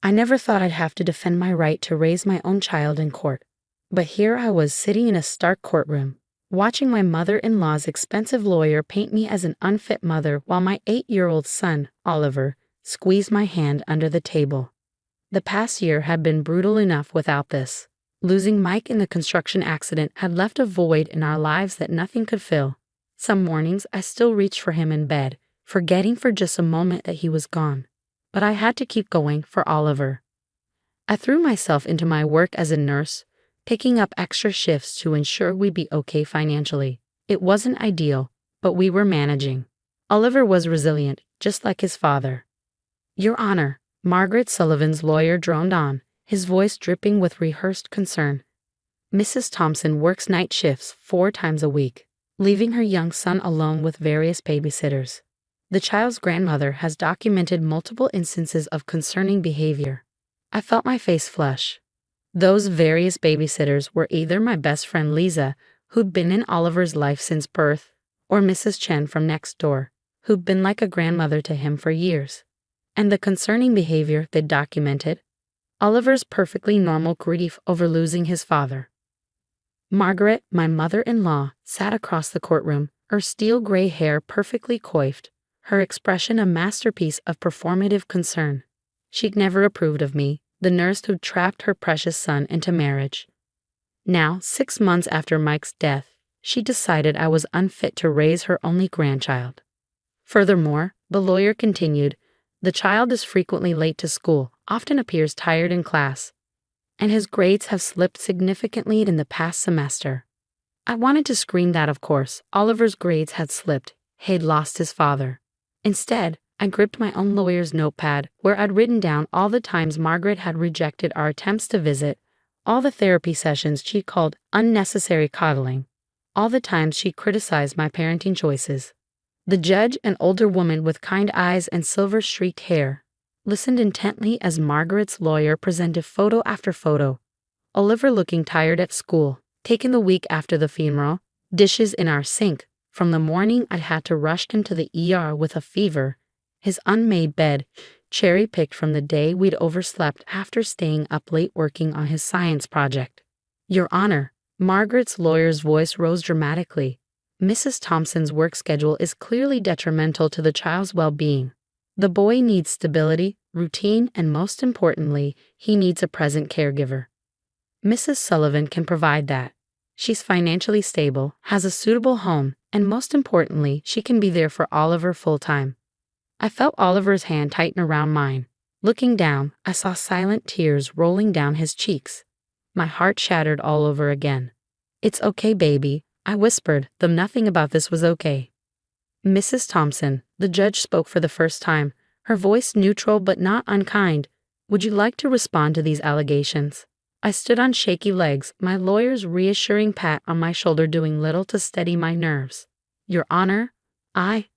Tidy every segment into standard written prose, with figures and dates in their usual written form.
I never thought I'd have to defend my right to raise my own child in court. But here I was sitting in a stark courtroom, watching my mother-in-law's expensive lawyer paint me as an unfit mother while my 8-year-old son, Oliver, squeezed my hand under the table. The past year had been brutal enough without this. Losing Mike in the construction accident had left a void in our lives that nothing could fill. Some mornings I still reached for him in bed, forgetting for just a moment that he was gone. But I had to keep going for Oliver. I threw myself into my work as a nurse, picking up extra shifts to ensure we'd be okay financially. It wasn't ideal, but we were managing. Oliver was resilient, just like his father. "Your Honor," Margaret Sullivan's lawyer droned on, his voice dripping with rehearsed concern. "Mrs. Thompson works night shifts 4 times a week, leaving her young son alone with various babysitters. The child's grandmother has documented multiple instances of concerning behavior." I felt my face flush. Those various babysitters were either my best friend Lisa, who'd been in Oliver's life since birth, or Mrs. Chen from next door, who'd been like a grandmother to him for years. And the concerning behavior they'd documented: Oliver's perfectly normal grief over losing his father. Margaret, my mother-in-law, sat across the courtroom, her steel gray hair perfectly coiffed, her expression a masterpiece of performative concern. She'd never approved of me, the nurse who'd trapped her precious son into marriage. Now, 6 months after Mike's death, she decided I was unfit to raise her only grandchild. Furthermore, the lawyer continued, the child is frequently late to school, often appears tired in class, and his grades have slipped significantly in the past semester. I wanted to scream that, of course, Oliver's grades had slipped, he'd lost his father. Instead, I gripped my own lawyer's notepad, where I'd written down all the times Margaret had rejected our attempts to visit, all the therapy sessions she called unnecessary coddling, all the times she criticized my parenting choices. The judge, an older woman with kind eyes and silver-streaked hair, listened intently as Margaret's lawyer presented photo after photo. Oliver looking tired at school, taken the week after the funeral, dishes in our sink, from the morning I'd had to rush him to the ER with a fever, his unmade bed, cherry-picked from the day we'd overslept after staying up late working on his science project. "Your Honor," Margaret's lawyer's voice rose dramatically, "Mrs. Thompson's work schedule is clearly detrimental to the child's well-being. The boy needs stability, routine, and most importantly, he needs a present caregiver. Mrs. Sullivan can provide that. She's financially stable, has a suitable home, and most importantly, she can be there for Oliver full-time." I felt Oliver's hand tighten around mine. Looking down, I saw silent tears rolling down his cheeks. My heart shattered all over again. "It's okay, baby," I whispered, though nothing about this was okay. "Mrs. Thompson," the judge spoke for the first time, her voice neutral but not unkind, "would you like to respond to these allegations?" I stood on shaky legs, my lawyer's reassuring pat on my shoulder doing little to steady my nerves. "Your Honor, I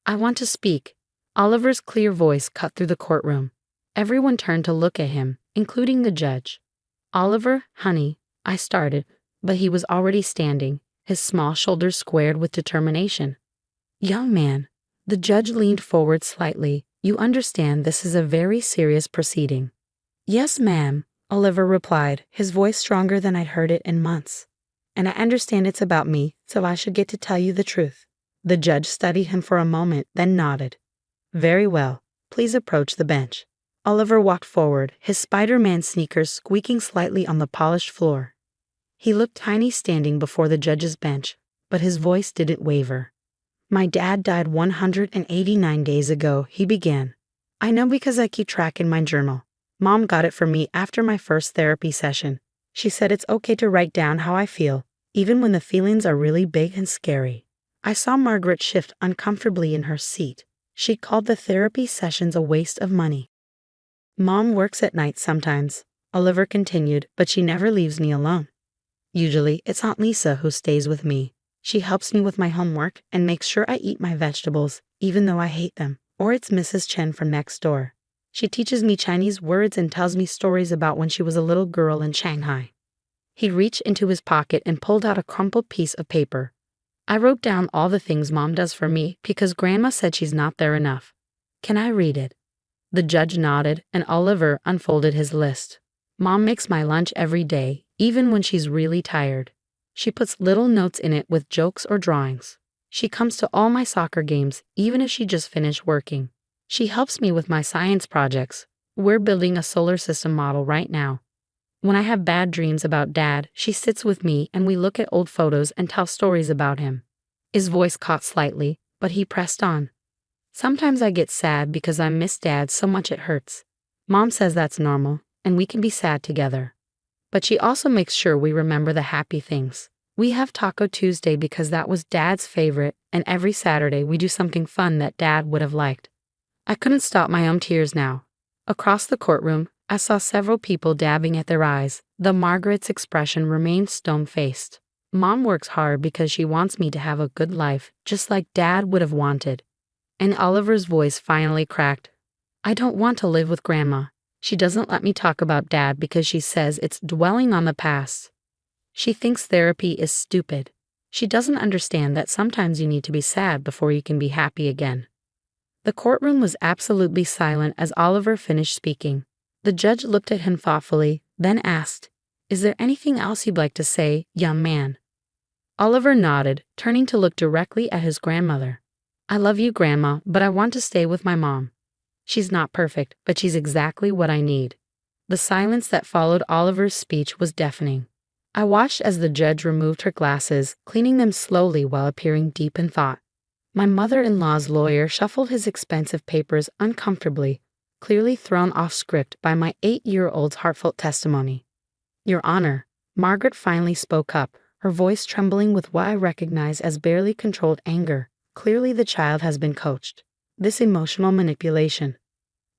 want to speak." Oliver's clear voice cut through the courtroom. Everyone turned to look at him, including the judge. "Oliver, honey," I started, but he was already standing, his small shoulders squared with determination. "Young man," the judge leaned forward slightly, "you understand this is a very serious proceeding." "Yes, ma'am," Oliver replied, his voice stronger than I'd heard it in months. "And I understand it's about me, so I should get to tell you the truth." The judge studied him for a moment, then nodded. "Very well. Please approach the bench." Oliver walked forward, his Spider-Man sneakers squeaking slightly on the polished floor. He looked tiny standing before the judge's bench, but his voice didn't waver. "My dad died 189 days ago," he began. "I know because I keep track in my journal. Mom got it for me after my first therapy session. She said it's okay to write down how I feel, even when the feelings are really big and scary." I saw Margaret shift uncomfortably in her seat. She called the therapy sessions a waste of money. "Mom works at night sometimes," Oliver continued, "but she never leaves me alone. Usually, it's Aunt Lisa who stays with me. She helps me with my homework and makes sure I eat my vegetables, even though I hate them. Or it's Mrs. Chen from next door. She teaches me Chinese words and tells me stories about when she was a little girl in Shanghai." He reached into his pocket and pulled out a crumpled piece of paper. "I wrote down all the things Mom does for me because Grandma said she's not there enough. Can I read it?" The judge nodded, and Oliver unfolded his list. Mom makes my lunch every day, even when she's really tired. She puts little notes in it with jokes or drawings. She comes to all my soccer games, even if she just finished working. She helps me with my science projects. We're building a solar system model right now. When I have bad dreams about Dad, she sits with me and we look at old photos and tell stories about him. His voice caught slightly, but he pressed on. Sometimes I get sad because I miss Dad so much it hurts. Mom says that's normal, and we can be sad together. But she also makes sure we remember the happy things. We have Taco Tuesday because that was Dad's favorite, and every Saturday we do something fun that Dad would have liked. I couldn't stop my own tears now. Across the courtroom, I saw several people dabbing at their eyes, though Margaret's expression remained stone-faced. Mom works hard because she wants me to have a good life, just like Dad would have wanted. And Oliver's voice finally cracked. I don't want to live with Grandma. She doesn't let me talk about Dad because she says it's dwelling on the past. She thinks therapy is stupid. She doesn't understand that sometimes you need to be sad before you can be happy again. The courtroom was absolutely silent as Oliver finished speaking. The judge looked at him thoughtfully, then asked, "Is there anything else you'd like to say, young man?" Oliver nodded, turning to look directly at his grandmother. I love you, Grandma, but I want to stay with my mom. She's not perfect, but she's exactly what I need. The silence that followed Oliver's speech was deafening. I watched as the judge removed her glasses, cleaning them slowly while appearing deep in thought. My mother-in-law's lawyer shuffled his expensive papers uncomfortably, clearly thrown off script by my 8-year-old's heartfelt testimony. Your Honor, Margaret finally spoke up, her voice trembling with what I recognized as barely controlled anger. Clearly the child has been coached. This emotional manipulation.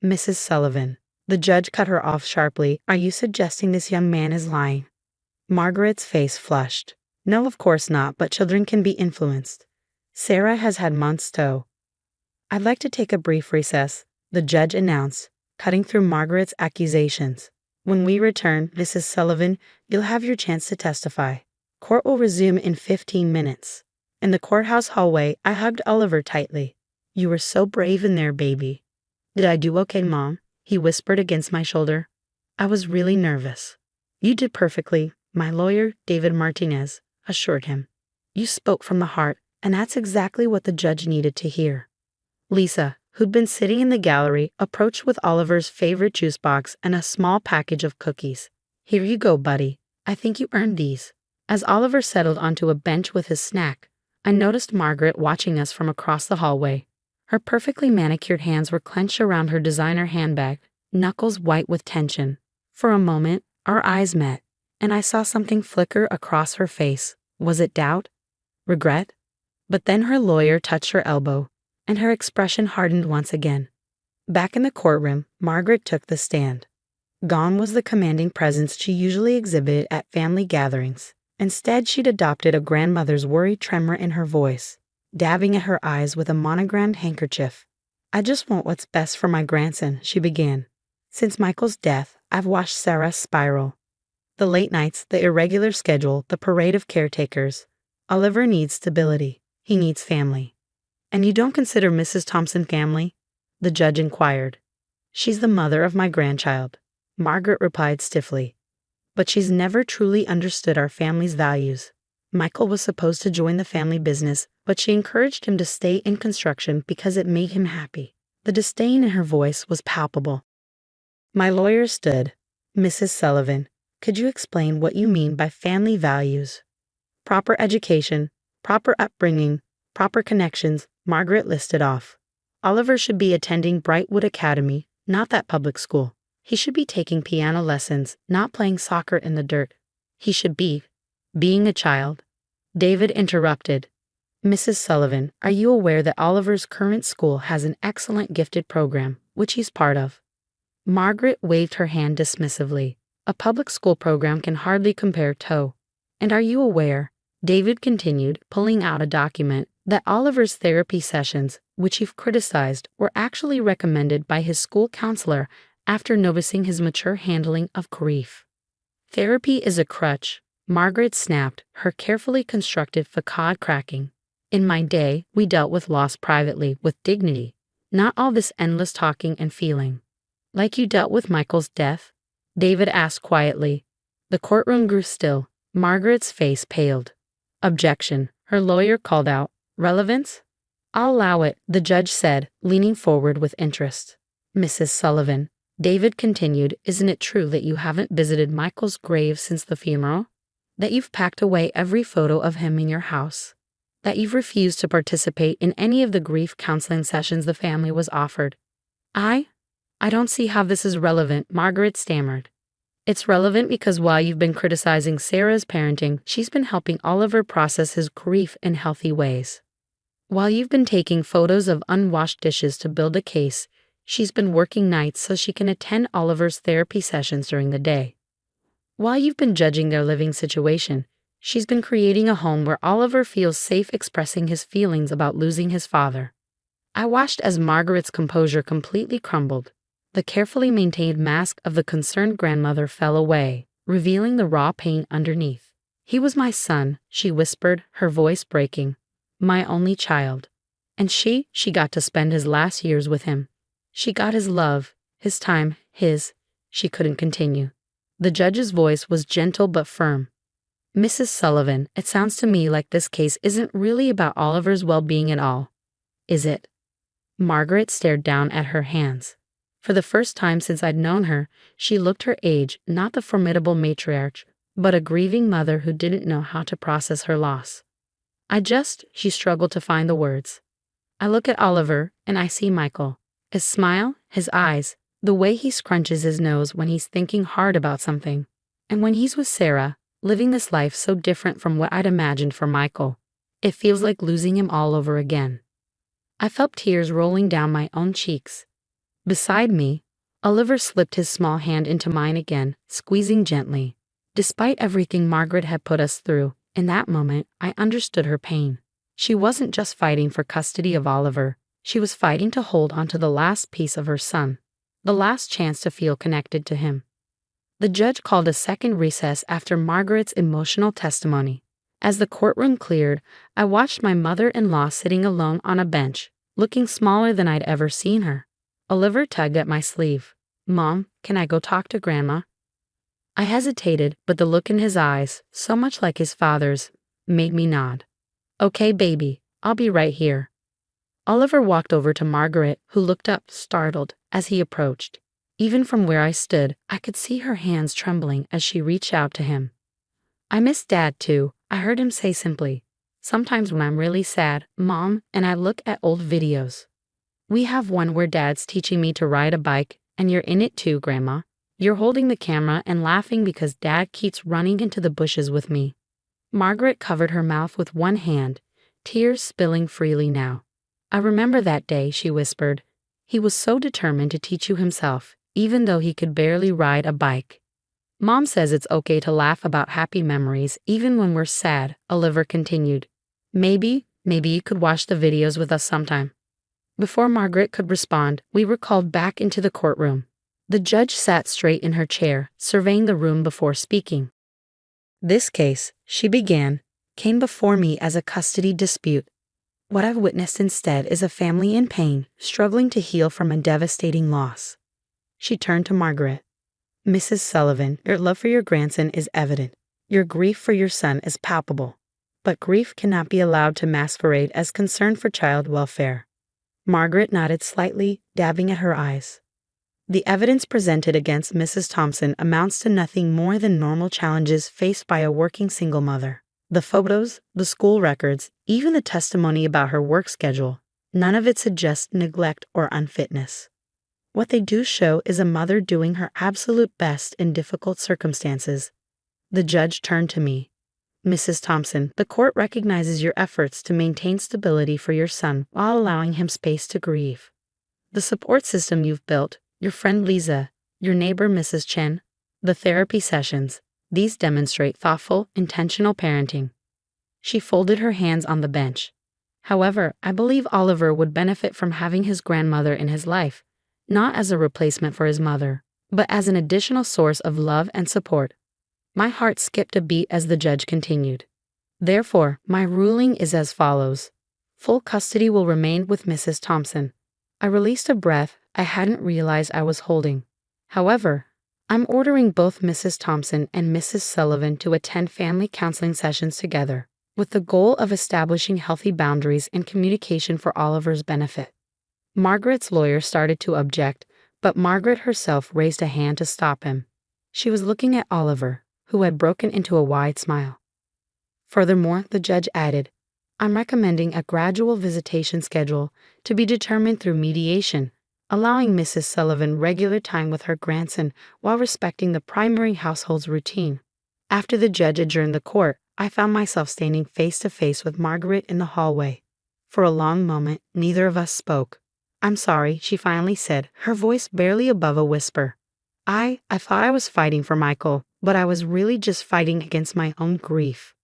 Mrs. Sullivan. The judge cut her off sharply. Are you suggesting this young man is lying? Margaret's face flushed. No, of course not, but children can be influenced. Sarah has had months to. I'd like to take a brief recess, the judge announced, cutting through Margaret's accusations. When we return, Mrs. Sullivan, you'll have your chance to testify. Court will resume in 15 minutes. In the courthouse hallway, I hugged Oliver tightly. You were so brave in there, baby. Did I do okay, Mom? He whispered against my shoulder. I was really nervous. You did perfectly, my lawyer, David Martinez, assured him. You spoke from the heart, and that's exactly what the judge needed to hear. Lisa, who'd been sitting in the gallery, approached with Oliver's favorite juice box and a small package of cookies. Here you go, buddy. I think you earned these. As Oliver settled onto a bench with his snack, I noticed Margaret watching us from across the hallway. Her perfectly manicured hands were clenched around her designer handbag, knuckles white with tension. For a moment, our eyes met, and I saw something flicker across her face. Was it doubt? Regret? But then her lawyer touched her elbow, and her expression hardened once again. Back in the courtroom, Margaret took the stand. Gone was the commanding presence she usually exhibited at family gatherings. Instead, she'd adopted a grandmother's worried tremor in her voice, dabbing at her eyes with a monogrammed handkerchief. I just want what's best for my grandson, she began. Since Michael's death, I've watched Sarah spiral. The late nights, the irregular schedule, the parade of caretakers. Oliver needs stability. He needs family. And you don't consider Mrs. Thompson family? The judge inquired. She's the mother of my grandchild, Margaret replied stiffly. But she's never truly understood our family's values. Michael was supposed to join the family business, but she encouraged him to stay in construction because it made him happy. The disdain in her voice was palpable. My lawyer stood. Mrs. Sullivan, could you explain what you mean by family values? Proper education, proper upbringing, proper connections, Margaret listed off. Oliver should be attending Brightwood Academy, not that public school. He should be taking piano lessons, not playing soccer in the dirt. He should be being a child. David interrupted. Mrs. Sullivan, are you aware that Oliver's current school has an excellent gifted program, which he's part of? Margaret waved her hand dismissively. A public school program can hardly compare to. And are you aware, David continued, pulling out a document, that Oliver's therapy sessions, which you've criticized, were actually recommended by his school counselor after noticing his mature handling of grief. Therapy is a crutch, Margaret snapped, her carefully constructed facade cracking. In my day, we dealt with loss privately, with dignity. Not all this endless talking and feeling. Like you dealt with Michael's death? David asked quietly. The courtroom grew still. Margaret's face paled. Objection, her lawyer called out. Relevance? I'll allow it, the judge said, leaning forward with interest. Mrs. Sullivan, David continued, isn't it true that you haven't visited Michael's grave since the funeral? That you've packed away every photo of him in your house? That you've refused to participate in any of the grief counseling sessions the family was offered? I don't see how this is relevant, Margaret stammered. It's relevant because while you've been criticizing Sarah's parenting, she's been helping Oliver process his grief in healthy ways. While you've been taking photos of unwashed dishes to build a case, she's been working nights so she can attend Oliver's therapy sessions during the day. While you've been judging their living situation, she's been creating a home where Oliver feels safe expressing his feelings about losing his father. I watched as Margaret's composure completely crumbled. The carefully maintained mask of the concerned grandmother fell away, revealing the raw pain underneath. He was my son, she whispered, her voice breaking. My only child. And she got to spend his last years with him. She got his love, his time, she couldn't continue. The judge's voice was gentle but firm. Mrs. Sullivan, it sounds to me like this case isn't really about Oliver's well-being at all. Is it? Margaret stared down at her hands. For the first time since I'd known her, she looked her age, not the formidable matriarch, but a grieving mother who didn't know how to process her loss. She struggled to find the words. I look at Oliver, and I see Michael. His smile, his eyes, the way he scrunches his nose when he's thinking hard about something. And when he's with Sarah, living this life so different from what I'd imagined for Michael, it feels like losing him all over again. I felt tears rolling down my own cheeks. Beside me, Oliver slipped his small hand into mine again, squeezing gently. Despite everything Margaret had put us through, in that moment, I understood her pain. She wasn't just fighting for custody of Oliver, she was fighting to hold onto the last piece of her son, the last chance to feel connected to him. The judge called a second recess after Margaret's emotional testimony. As the courtroom cleared, I watched my mother-in-law sitting alone on a bench, looking smaller than I'd ever seen her. Oliver tugged at my sleeve. Mom, can I go talk to Grandma? I hesitated, but the look in his eyes, so much like his father's, made me nod. Okay, baby, I'll be right here. Oliver walked over to Margaret, who looked up, startled, as he approached. Even from where I stood, I could see her hands trembling as she reached out to him. I miss Dad too, I heard him say simply. Sometimes when I'm really sad, Mom, and I look at old videos. We have one where Dad's teaching me to ride a bike, and you're in it too, Grandma. You're holding the camera and laughing because Dad keeps running into the bushes with me. Margaret covered her mouth with one hand, tears spilling freely now. I remember that day, she whispered. He was so determined to teach you himself, even though he could barely ride a bike. Mom says it's okay to laugh about happy memories even when we're sad, Oliver continued. Maybe you could watch the videos with us sometime. Before Margaret could respond, we were called back into the courtroom. The judge sat straight in her chair, surveying the room before speaking. This case, she began, came before me as a custody dispute. What I've witnessed instead is a family in pain, struggling to heal from a devastating loss. She turned to Margaret. Mrs. Sullivan, your love for your grandson is evident. Your grief for your son is palpable. But grief cannot be allowed to masquerade as concern for child welfare. Margaret nodded slightly, dabbing at her eyes. The evidence presented against Mrs. Thompson amounts to nothing more than normal challenges faced by a working single mother. The photos, the school records, even the testimony about her work schedule, none of it suggests neglect or unfitness. What they do show is a mother doing her absolute best in difficult circumstances. The judge turned to me. Mrs. Thompson, the court recognizes your efforts to maintain stability for your son while allowing him space to grieve. The support system you've built, your friend Lisa, your neighbor Mrs. Chen, the therapy sessions, these demonstrate thoughtful, intentional parenting. She folded her hands on the bench. However, I believe Oliver would benefit from having his grandmother in his life, not as a replacement for his mother, but as an additional source of love and support. My heart skipped a beat as the judge continued. Therefore, my ruling is as follows. Full custody will remain with Mrs. Thompson. I released a breath I hadn't realized I was holding. However, I'm ordering both Mrs. Thompson and Mrs. Sullivan to attend family counseling sessions together, with the goal of establishing healthy boundaries and communication for Oliver's benefit. Margaret's lawyer started to object, but Margaret herself raised a hand to stop him. She was looking at Oliver, who had broken into a wide smile. Furthermore, the judge added, I'm recommending a gradual visitation schedule to be determined through mediation, allowing Mrs. Sullivan regular time with her grandson while respecting the primary household's routine. After the judge adjourned the court, I found myself standing face to face with Margaret in the hallway. For a long moment, neither of us spoke. I'm sorry, she finally said, her voice barely above a whisper. I thought I was fighting for Michael, but I was really just fighting against my own grief.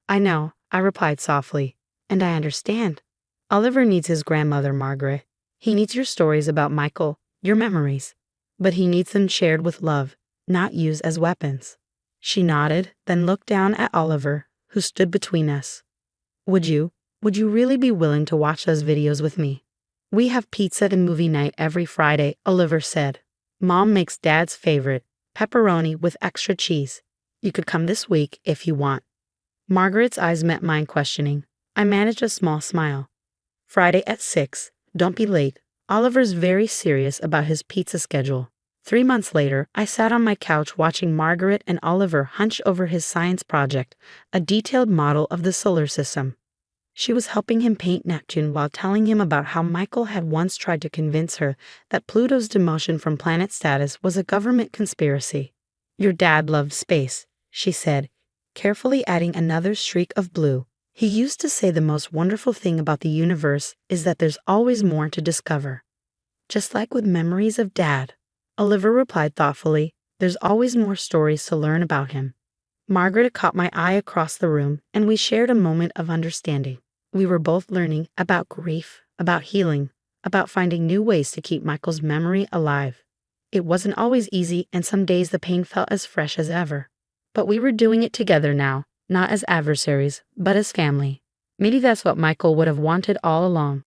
I know, I replied softly, and I understand. Oliver needs his grandmother, Margaret. He needs your stories about Michael, your memories. But he needs them shared with love, not used as weapons. She nodded, then looked down at Oliver, who stood between us. Would you really be willing to watch those videos with me? We have pizza and movie night every Friday, Oliver said. Mom makes Dad's favorite, pepperoni with extra cheese. You could come this week if you want. Margaret's eyes met mine questioning. I managed a small smile. Friday at 6, don't be late. Oliver's very serious about his pizza schedule. 3 months later, I sat on my couch watching Margaret and Oliver hunch over his science project, a detailed model of the solar system. She was helping him paint Neptune while telling him about how Michael had once tried to convince her that Pluto's demotion from planet status was a government conspiracy. Your dad loved space, she said, carefully adding another streak of blue. He used to say the most wonderful thing about the universe is that there's always more to discover. Just like with memories of Dad, Oliver replied thoughtfully, there's always more stories to learn about him. Margaret caught my eye across the room, and we shared a moment of understanding. We were both learning about grief, about healing, about finding new ways to keep Michael's memory alive. It wasn't always easy, and some days the pain felt as fresh as ever. But we were doing it together now, not as adversaries, but as family. Maybe that's what Michael would have wanted all along.